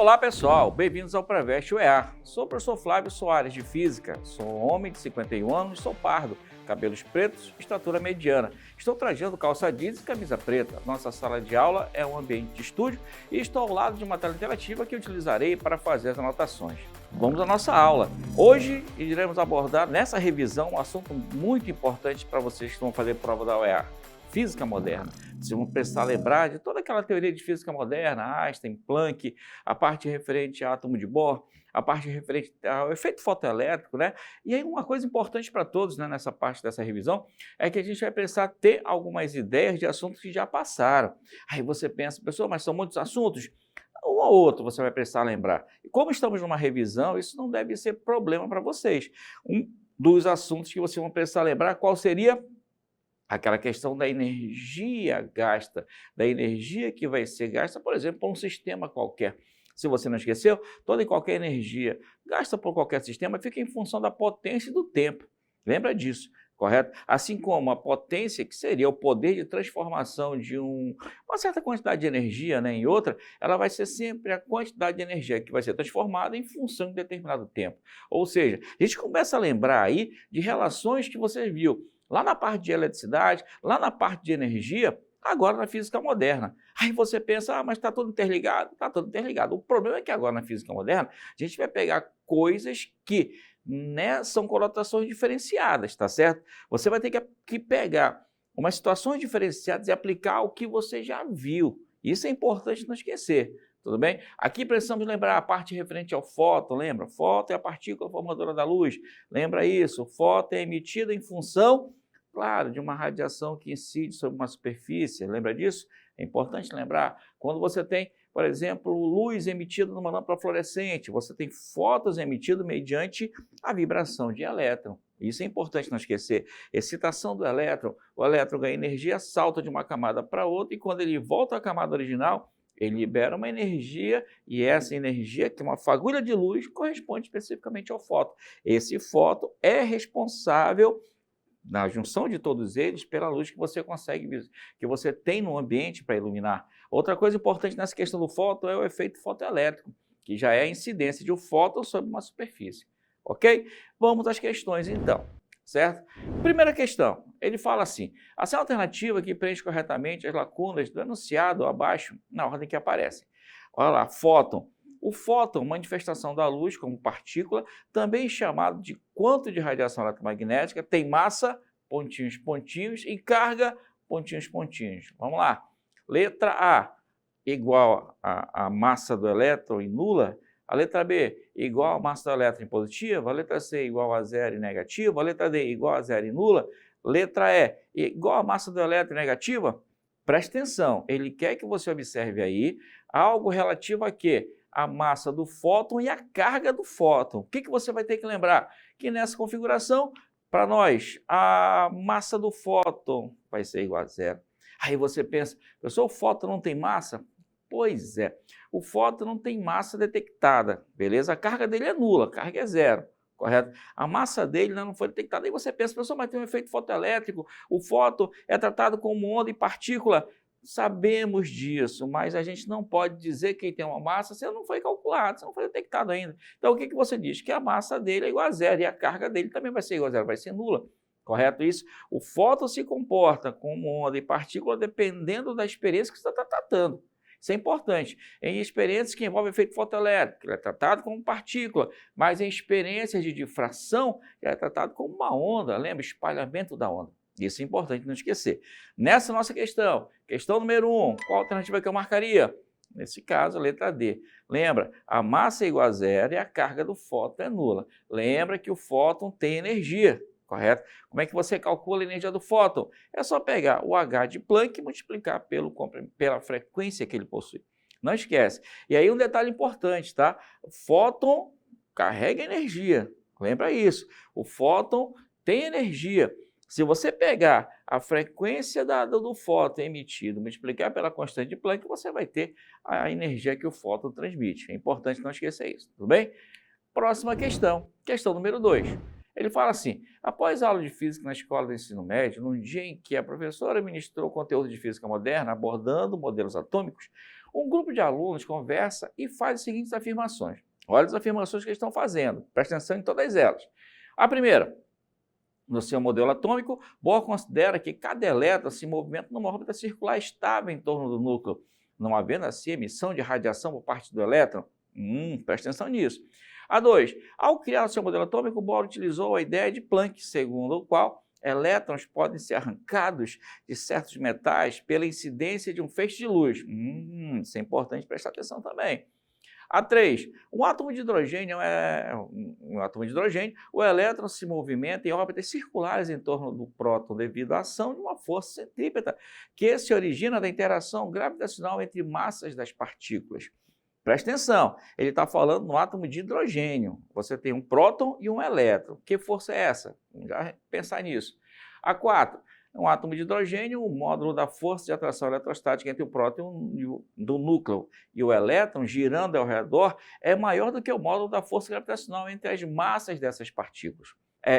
Olá pessoal, bem-vindos ao Preveste UEA. Sou o professor Flávio Soares de Física, sou homem de 51 anos, sou pardo, cabelos pretos, estatura mediana. Estou trajando calça jeans e camisa preta. Nossa sala de aula é um ambiente de estúdio e estou ao lado de uma tela interativa que utilizarei para fazer as anotações. Vamos à nossa aula. Hoje iremos abordar nessa revisão um assunto muito importante para vocês que vão fazer prova da UEA. Física moderna. Vocês vão precisar lembrar de toda aquela teoria de física moderna, Einstein, Planck, a parte referente ao átomo de Bohr, a parte referente ao efeito fotoelétrico, né? E aí uma coisa importante para todos, né, nessa parte dessa revisão é que a gente vai precisar ter algumas ideias de assuntos que já passaram. Aí você pensa, pessoal, mas são muitos assuntos? Um ou outro você vai precisar lembrar. E como estamos numa revisão, isso não deve ser problema para vocês. Um dos assuntos que vocês vão precisar lembrar, qual seria? Aquela questão da energia gasta, da energia que vai ser gasta, por exemplo, por um sistema qualquer. Se você não esqueceu, toda e qualquer energia gasta por qualquer sistema fica em função da potência e do tempo. Lembra disso, correto? Assim como a potência, que seria o poder de transformação de uma certa quantidade de energia, né, em outra, ela vai ser sempre a quantidade de energia que vai ser transformada em função de determinado tempo. Ou seja, a gente começa a lembrar aí de relações que você viu lá na parte de eletricidade, lá na parte de energia, agora na física moderna. Aí você pensa, mas está tudo interligado? Está tudo interligado. O problema é que agora na física moderna, a gente vai pegar coisas que, né, são conotações diferenciadas, tá certo? Você vai ter que pegar umas situações diferenciadas e aplicar o que você já viu. Isso é importante não esquecer. Tudo bem? Aqui precisamos lembrar a parte referente ao fóton, lembra? Fóton é a partícula formadora da luz. Lembra isso? O fóton é emitido em função, claro, de uma radiação que incide sobre uma superfície. Lembra disso? É importante lembrar. Quando você tem, por exemplo, luz emitida numa lâmpada fluorescente, você tem fótons emitidos mediante a vibração de elétron. Isso é importante não esquecer. Excitação do elétron, o elétron ganha energia, salta de uma camada para outra e quando ele volta à camada original, ele libera uma energia e essa energia, que é uma fagulha de luz, corresponde especificamente ao fóton. Esse fóton é responsável, na junção de todos eles, pela luz que você consegue, que você tem no ambiente para iluminar. Outra coisa importante nessa questão do fóton é o efeito fotoelétrico, que já é a incidência de um fóton sobre uma superfície. Ok? Vamos às questões então. Certo? Primeira questão, ele fala assim, ação alternativa que preenche corretamente as lacunas do enunciado abaixo na ordem que aparece. Olha lá, fóton. O fóton, manifestação da luz como partícula, também chamado de quanto de radiação eletromagnética, tem massa, pontinhos, pontinhos, e carga, pontinhos, pontinhos. Vamos lá. Letra A, igual a massa do elétron em nula. A letra B igual a massa do elétron em positiva, a letra C igual a zero em negativa, a letra D igual a zero em nula, letra E igual a massa do elétron em negativa. Preste atenção, ele quer que você observe aí algo relativo a quê? A massa do fóton e a carga do fóton. O que você vai ter que lembrar? Que nessa configuração, para nós, a massa do fóton vai ser igual a zero. Aí você pensa, professor, o fóton não tem massa? Pois é, o fóton não tem massa detectada, beleza? A carga dele é nula, a carga é zero, correto? A massa dele não foi detectada. Aí você pensa, pessoal, mas tem um efeito fotoelétrico, o fóton é tratado como onda e partícula. Sabemos disso, mas a gente não pode dizer que ele tem uma massa se não foi calculado, se não foi detectado ainda. Então o que você diz? Que a massa dele é igual a zero e a carga dele também vai ser igual a zero, vai ser nula. Correto isso? O fóton se comporta como onda e partícula dependendo da experiência que você está tratando. Isso é importante. Em experiências que envolvem efeito fotoelétrico, ele é tratado como partícula, mas em experiências de difração, ele é tratado como uma onda, lembra? Espalhamento da onda. Isso é importante não esquecer. Nessa nossa questão número 1, qual alternativa que eu marcaria? Nesse caso, a letra D. Lembra, a massa é igual a zero e a carga do fóton é nula. Lembra que o fóton tem energia. Correto? Como é que você calcula a energia do fóton? É só pegar o H de Planck e multiplicar pela frequência que ele possui. Não esquece. E aí um detalhe importante, tá? O fóton carrega energia. Lembra isso. O fóton tem energia. Se você pegar a frequência do fóton emitido, multiplicar pela constante de Planck, você vai ter a energia que o fóton transmite. É importante não esquecer isso, tudo bem? Próxima questão número 2. Ele fala assim, após a aula de física na escola do ensino médio, num dia em que a professora ministrou conteúdo de física moderna abordando modelos atômicos, Um grupo de alunos conversa e faz as seguintes afirmações. Olha as afirmações que eles estão fazendo, presta atenção em todas elas. A primeira, no seu modelo atômico, Bohr considera que cada elétron se movimenta numa órbita circular estável em torno do núcleo, não havendo assim emissão de radiação por parte do elétron. Presta atenção nisso. A 2. Ao criar o seu modelo atômico, Bohr utilizou a ideia de Planck, segundo o qual elétrons podem ser arrancados de certos metais pela incidência de um feixe de luz. Isso é importante prestar atenção também. A 3. Um átomo de hidrogênio o elétron se movimenta em órbitas circulares em torno do próton devido à ação de uma força centrípeta que se origina da interação gravitacional entre massas das partículas. Presta atenção, ele está falando no átomo de hidrogênio. Você tem um próton e um elétron. Que força é essa? Vamos já pensar nisso. A 4. Um átomo de hidrogênio, o módulo da força de atração eletrostática entre o próton do núcleo e o elétron girando ao redor é maior do que o módulo da força gravitacional entre as massas dessas partículas.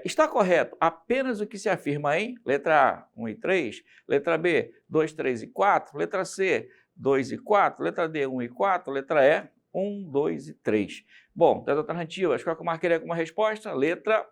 Está correto apenas o que se afirma em letra A, 1 e 3, letra B, 2, 3 e 4, letra C, 2 e 4, letra D, 1 e 4, letra E, 1, 2 e 3. Bom, das alternativas, qual que eu marcaria como resposta? Letra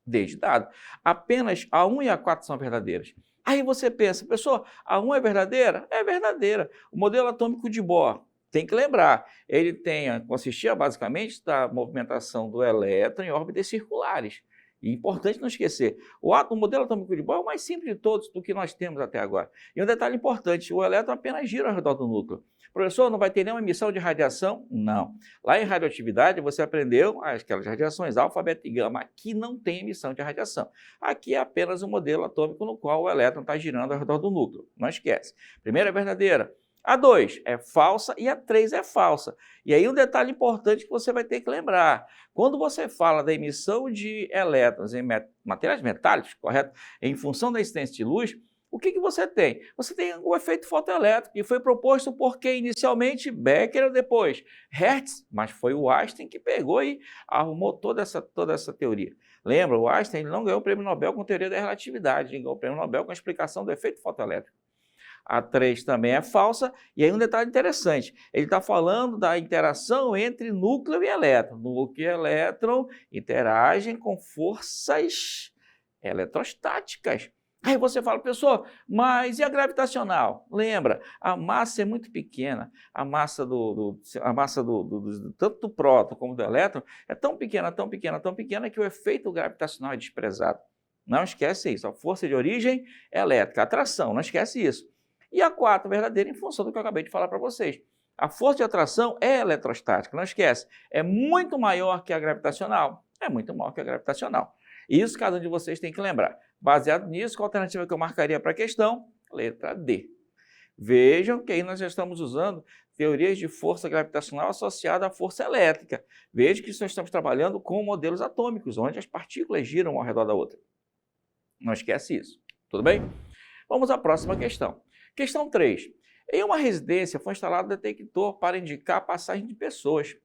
D de dado. Apenas a 1 e a 4 são verdadeiras. Aí você pensa, pessoal, a 1 é verdadeira? É verdadeira. O modelo atômico de Bohr, tem que lembrar, ele consistia basicamente da movimentação do elétron em órbitas circulares. E importante não esquecer, o modelo atômico de Bohr é o mais simples de todos do que nós temos até agora. E um detalhe importante, o elétron apenas gira ao redor do núcleo. Professor, não vai ter nenhuma emissão de radiação? Não. Lá em radioatividade você aprendeu aquelas radiações alfa, beta e gama. Aqui não tem emissão de radiação. Aqui é apenas um modelo atômico no qual o elétron está girando ao redor do núcleo. Não esquece. Primeira é verdadeira. A 2 é falsa e a 3 é falsa. E aí um detalhe importante que você vai ter que lembrar. Quando você fala da emissão de elétrons em materiais metálicos, correto? Em função da incidência de luz, o que você tem? Você tem o efeito fotoelétrico, que foi proposto por quem inicialmente? Becquerel, depois Hertz, mas foi o Einstein que pegou e arrumou toda essa teoria. Lembra, o Einstein não ganhou o prêmio Nobel com teoria da relatividade, ele ganhou o prêmio Nobel com a explicação do efeito fotoelétrico. A 3 também é falsa, e aí um detalhe interessante, ele está falando da interação entre núcleo e elétron. Núcleo e elétron interagem com forças eletrostáticas. Aí você fala, pessoal, mas e a gravitacional? Lembra, a massa é muito pequena, a massa tanto do próton como do elétron é tão pequena, tão pequena, tão pequena que o efeito gravitacional é desprezado. Não esquece isso, a força de origem é elétrica, a atração, não esquece isso. E a 4 verdadeira em função do que eu acabei de falar para vocês. A força de atração é eletrostática, não esquece, é muito maior que a gravitacional, é muito maior que a gravitacional. Isso cada um de vocês tem que lembrar. Baseado nisso, qual a alternativa que eu marcaria para a questão? Letra D. Vejam que aí nós já estamos usando teorias de força gravitacional associada à força elétrica. Vejam que nós estamos trabalhando com modelos atômicos, onde as partículas giram ao redor da outra. Não esquece isso. Tudo bem? Vamos à próxima questão. Questão 3. Em uma residência foi instalado um detector para indicar a passagem de pessoas.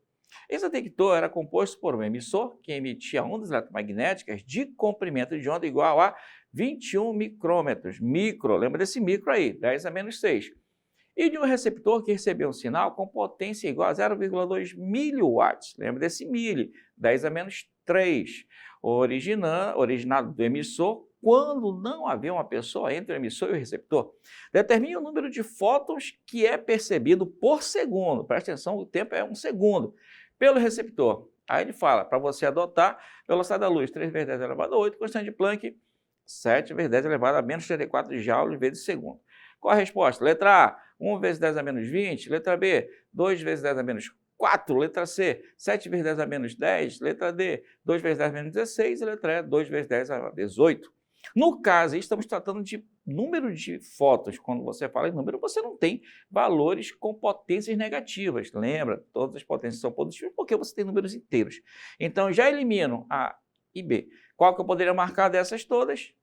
Esse detector era composto por um emissor que emitia ondas eletromagnéticas de comprimento de onda igual a 21 micrômetros. Micro, lembra desse micro aí, 10 a menos 6. E de um receptor que recebia um sinal com potência igual a 0,2 miliwatts. Lembra desse mili, 10 a menos 3. Originado do emissor, quando não havia uma pessoa entre o emissor e o receptor. Determine o número de fótons que é percebido por segundo. Presta atenção, o tempo é 1 segundo. Pelo receptor. Aí ele fala, para você adotar, velocidade da luz, 3 vezes 10 elevado a 8, constante de Planck, 7 vezes 10 elevado a menos 34 joules vezes segundo. Qual a resposta? Letra A, 1 vezes 10 a menos 20. Letra B, 2 vezes 10 a menos 4. Letra C, 7 vezes 10 a menos 10. Letra D, 2 vezes 10 a menos 16. E letra E, 2 vezes 10 a 18. No caso, estamos tratando de número de fótons. Quando você fala em número, você não tem valores com potências negativas. Lembra? Todas as potências são positivas porque você tem números inteiros. Então, já elimino A e B. Qual que eu poderia marcar dessas todas?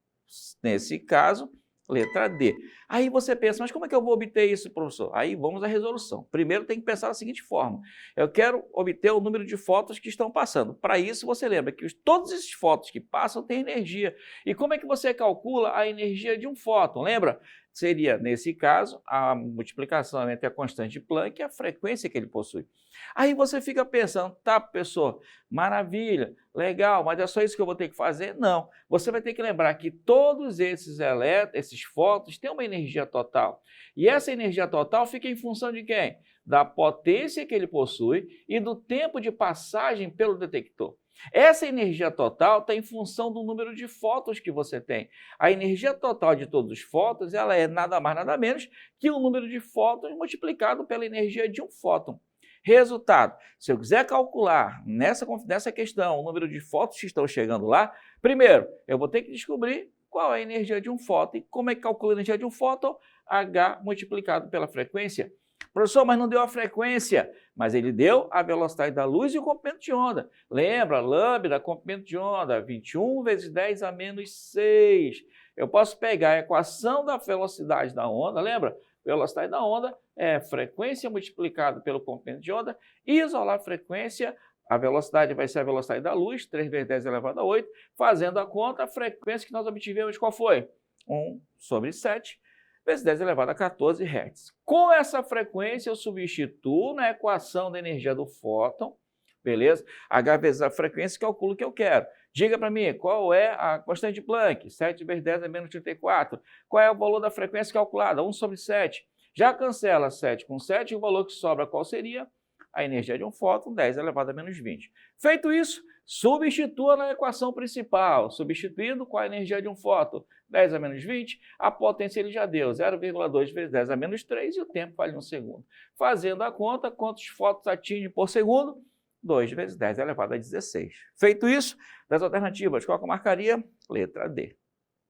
Nesse caso, letra D. Aí você pensa, mas como é que eu vou obter isso, professor? Aí vamos à resolução. Primeiro tem que pensar da seguinte forma, eu quero obter o número de fótons que estão passando. Para isso você lembra que todos esses fótons que passam têm energia. E como é que você calcula a energia de um fóton? Lembra? Seria, nesse caso, a multiplicação entre a constante de Planck e a frequência que ele possui. Aí você fica pensando, tá, professor, maravilha, legal, mas é só isso que eu vou ter que fazer? Não. Você vai ter que lembrar que todos esses fótons têm uma energia total. E essa energia total fica em função de quem? Da potência que ele possui e do tempo de passagem pelo detector. Essa energia total está em função do número de fótons que você tem. A energia total de todos os fótons ela é nada mais nada menos que o número de fótons multiplicado pela energia de um fóton. Resultado, se eu quiser calcular nessa questão o número de fótons que estão chegando lá, primeiro eu vou ter que descobrir qual é a energia de um fóton. E como é que calcula a energia de um fóton? H multiplicado pela frequência. Professor, mas não deu a frequência, mas ele deu a velocidade da luz e o comprimento de onda. Lembra, lambda, comprimento de onda, 21 vezes 10 a menos 6. Eu posso pegar a equação da velocidade da onda, lembra? Velocidade da onda é frequência multiplicada pelo comprimento de onda, isolar a frequência, a velocidade vai ser a velocidade da luz, 3 vezes 10 elevado a 8, fazendo a conta, a frequência que nós obtivemos qual foi? 1 sobre 7. Vezes 10 elevado a 14 Hz. Com essa frequência, eu substituo na equação da energia do fóton, beleza? H vezes a frequência, calculo o que eu quero. Diga para mim, qual é a constante de Planck? 7 vezes 10 é menos 34. Qual é o valor da frequência calculada? 1 sobre 7. Já cancela 7 com 7, e o valor que sobra qual seria? A energia de um fóton, 10 elevado a menos 20. Feito isso, substitua na equação principal. Substituindo com a energia de um fóton, 10 a menos 20, a potência ele já deu, 0,2 vezes 10 a menos 3, e o tempo vale 1 segundo. Fazendo a conta, quantos fótons atinge por segundo? 2 vezes 10 elevado a 16. Feito isso, das alternativas, qual que eu marcaria? Letra D.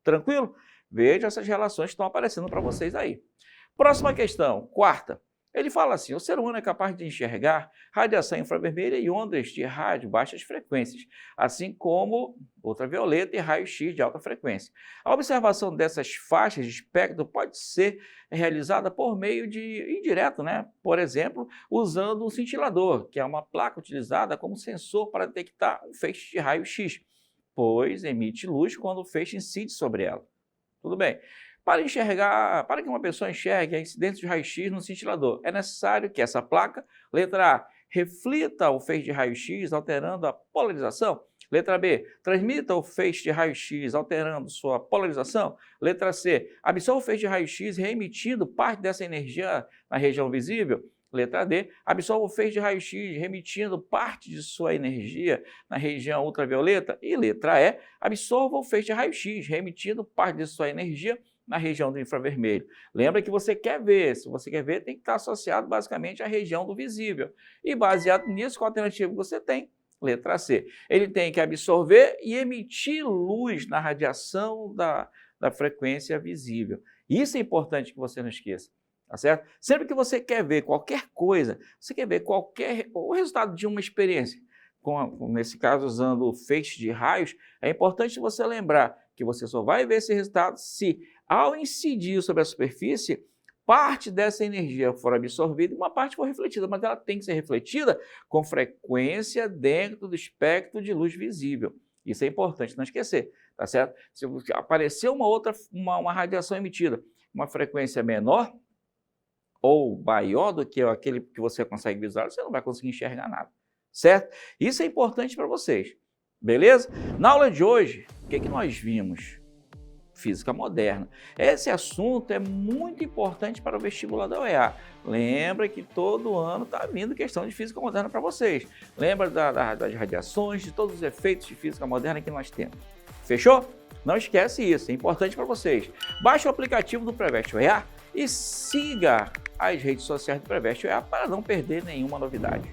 Tranquilo? Veja essas relações que estão aparecendo para vocês aí. Próxima questão, quarta. Ele fala assim, o ser humano é capaz de enxergar radiação infravermelha e ondas de rádio baixas frequências, assim como ultravioleta e raio-x de alta frequência. A observação dessas faixas de espectro pode ser realizada por meio de indireto, né? Por exemplo, usando um cintilador, que é uma placa utilizada como sensor para detectar um feixe de raio-x, pois emite luz quando o feixe incide sobre ela. Tudo bem. Para que uma pessoa enxergue a incidência de raio-x no cintilador, é necessário que essa placa, letra A, reflita o feixe de raio-x alterando a polarização. Letra B, transmita o feixe de raio-x alterando sua polarização. Letra C, absorva o feixe de raio-x remitindo parte dessa energia na região visível. Letra D, absorva o feixe de raio-x remitindo parte de sua energia na região ultravioleta. E letra E, absorva o feixe de raio-x remitindo parte de sua energia na região do infravermelho. Lembra que você quer ver, se você quer ver, tem que estar associado basicamente à região do visível. E baseado nisso, qual alternativa que você tem? Letra C. Ele tem que absorver e emitir luz na radiação da frequência visível. Isso é importante que você não esqueça, tá certo? Sempre que você quer ver qualquer coisa, você quer ver o resultado de uma experiência, nesse caso usando o feixe de raios, é importante você lembrar que você só vai ver esse resultado se, ao incidir sobre a superfície, parte dessa energia for absorvida e uma parte for refletida, mas ela tem que ser refletida com frequência dentro do espectro de luz visível. Isso é importante não esquecer, tá certo? Se aparecer uma radiação emitida, uma frequência menor ou maior do que aquele que você consegue visualizar, você não vai conseguir enxergar nada, certo? Isso é importante para vocês, beleza? Na aula de hoje, o que nós vimos? Física moderna. Esse assunto é muito importante para o vestibular da UEA. Lembra que todo ano está vindo questão de física moderna para vocês. Lembra das radiações, de todos os efeitos de física moderna que nós temos. Fechou? Não esquece isso, é importante para vocês. Baixe o aplicativo do Preveste UEA e siga as redes sociais do Preveste UEA para não perder nenhuma novidade.